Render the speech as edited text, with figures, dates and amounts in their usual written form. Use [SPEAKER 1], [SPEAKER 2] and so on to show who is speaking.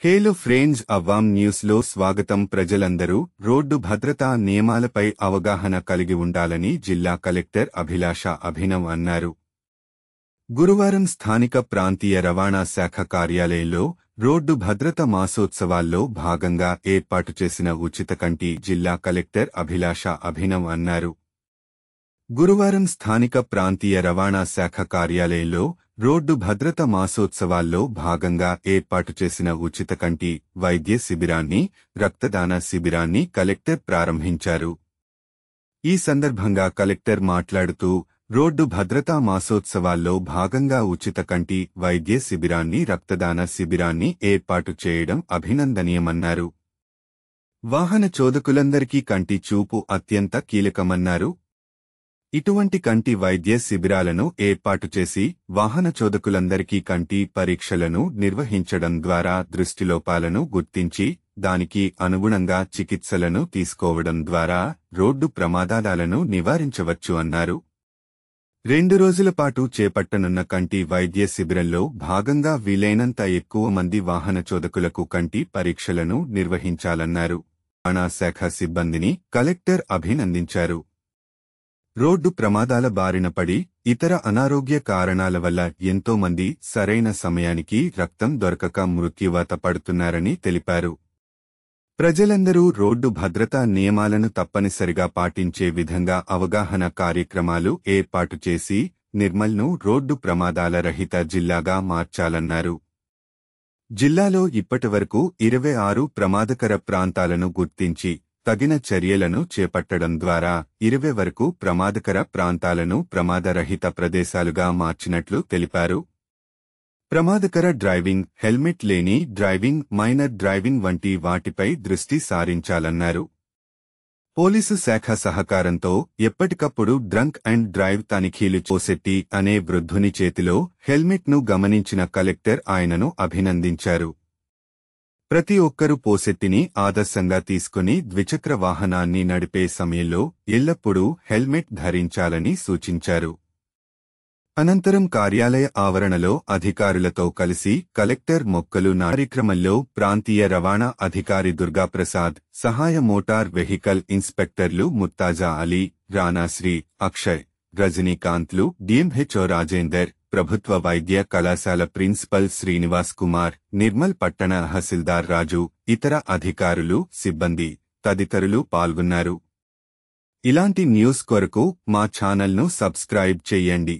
[SPEAKER 1] హేలో friends, అవ్వాం న్యూస్లో స్వాగతం. ప్రజలందరూ రోడ్డు భద్రతా నియమాలపై అవగాహన కలిగి ఉండాలని జిల్లా కలెక్టర్ అభిలాష అభినవ్ అన్నారు. గురువారం స్థానిక ప్రాంతీయ రవాణా శాఖ కార్యాలయంలో రోడ్డు భద్రత మాసోత్సవాల్లో భాగంగా ఏర్పాటు చేసిన ఉచిత కంటి జిల్లా కలెక్టర్ అభిలాష అభినవ్ అన్నారు. గురువారం స్థానిక ప్రాంతీయ రవాణా శాఖ కార్యాలయంలో రోడ్డు భద్రత మాసోత్సవాల్లో భాగంగా ఏర్పాటు చేసిన ఉచిత కంటి వైద్య శిబిరాన్ని, రక్తదాన శిబిరాన్ని కలెక్టర్ ప్రారంభించారు. ఈ సందర్భంగా కలెక్టర్ మాట్లాడుతూ, రోడ్డు భద్రతా మాసోత్సవాల్లో భాగంగా ఉచిత కంటి వైద్య శిబిరాన్ని, రక్తదాన శిబిరాన్ని ఏర్పాటు చేయడం అభినందనీయమన్నారు. వాహన చోదకులందరికీ కంటి చూపు అత్యంత కీలకమన్నారు. ఇటువంటి కంటి వైద్య శిబిరాలను ఏర్పాటు చేసి వాహన చోదకులందరికీ కంటి పరీక్షలను నిర్వహించడం ద్వారా దృష్టిలోపాలను గుర్తించి దానికి అనుగుణంగా చికిత్సలను తీసుకోవడం ద్వారా రోడ్డు ప్రమాదాలను నివారించవచ్చు అన్నారు. 2 రోజుల పాటు చేపట్టనున్న కంటి వైద్య శిబిరంలో భాగంగా వీలైనంత ఎక్కువ మంది వాహన చోదకులకు కంటి పరీక్షలను నిర్వహించాలన్నారు. రవాణా శాఖ సిబ్బందిని కలెక్టర్ అభినందించారు. రోడ్డు ప్రమాదాల బారిన పడి ఇతర అనారోగ్య కారణాల వల్ల ఎంతో మంది సరైన సమయానికి రక్తం దొరకక మృత్యువాత పడుతున్నారని తెలిపారు. ప్రజలందరూ రోడ్డు భద్రతా నియమాలను తప్పనిసరిగా పాటించే విధంగా అవగాహన కార్యక్రమాలు ఏర్పాటు చేసి నిర్మల్ను రోడ్డు ప్రమాదాల రహిత జిల్లాగా మార్చాలన్నారు. జిల్లాలో ఇప్పటివరకు 26 ప్రమాదకర ప్రాంతాలను గుర్తించి తగిన చర్యలను చేపట్టడం ద్వారా 20 వరకు ప్రమాదకర ప్రాంతాలను ప్రమాదరహిత ప్రదేశాలుగా మార్చినట్లు తెలిపారు. ప్రమాదకర డ్రైవింగ్, హెల్మెట్ లేని డ్రైవింగ్, మైనర్ డ్రైవింగ్ వంటి వాటిపై దృష్టి సారించాలన్నారు. పోలీసు శాఖ సహకారంతో ఎప్పటికప్పుడు డ్రంక్ అండ్ డ్రైవ్ తనిఖీలు పోసెట్టి అనే వృద్ధుని చేతిలో హెల్మెట్ను గమనించిన కలెక్టర్ ఆయనను అభినందించారు. ప్రతి ఒక్కరూ పోసెట్టిని ఆదర్శంగా తీసుకుని ద్విచక్ర వాహనాన్ని నడిపే సమయంలో ఎల్లప్పుడూ హెల్మెట్ ధరించాలని సూచించారు. అనంతరం కార్యాలయ ఆవరణలో అధికారులతో కలిసి కలెక్టర్ మొక్కలు కార్యక్రమంలో ప్రాంతీయ రవాణా అధికారి దుర్గాప్రసాద్, సహాయ మోటార్ వెహికల్ ఇన్స్పెక్టర్లు ముత్తాజా అలీ, రానాశ్రీ, అక్షయ్, రజనీకాంత్లు, డిఎంహెచ్ఓ రాజేందర్, ప్రభుత్వ వైద్య కళాశాల ప్రిన్సిపల్ శ్రీనివాస్ కుమార్, నిర్మల్ పట్టణ తహసీల్దార్ రాజు, ఇతర అధికారులు, సిబ్బంది తదితరులు పాల్గొన్నారు. ఇలాంటి న్యూస్ కొరకు మా ఛానల్ను సబ్స్క్రైబ్ చేయండి.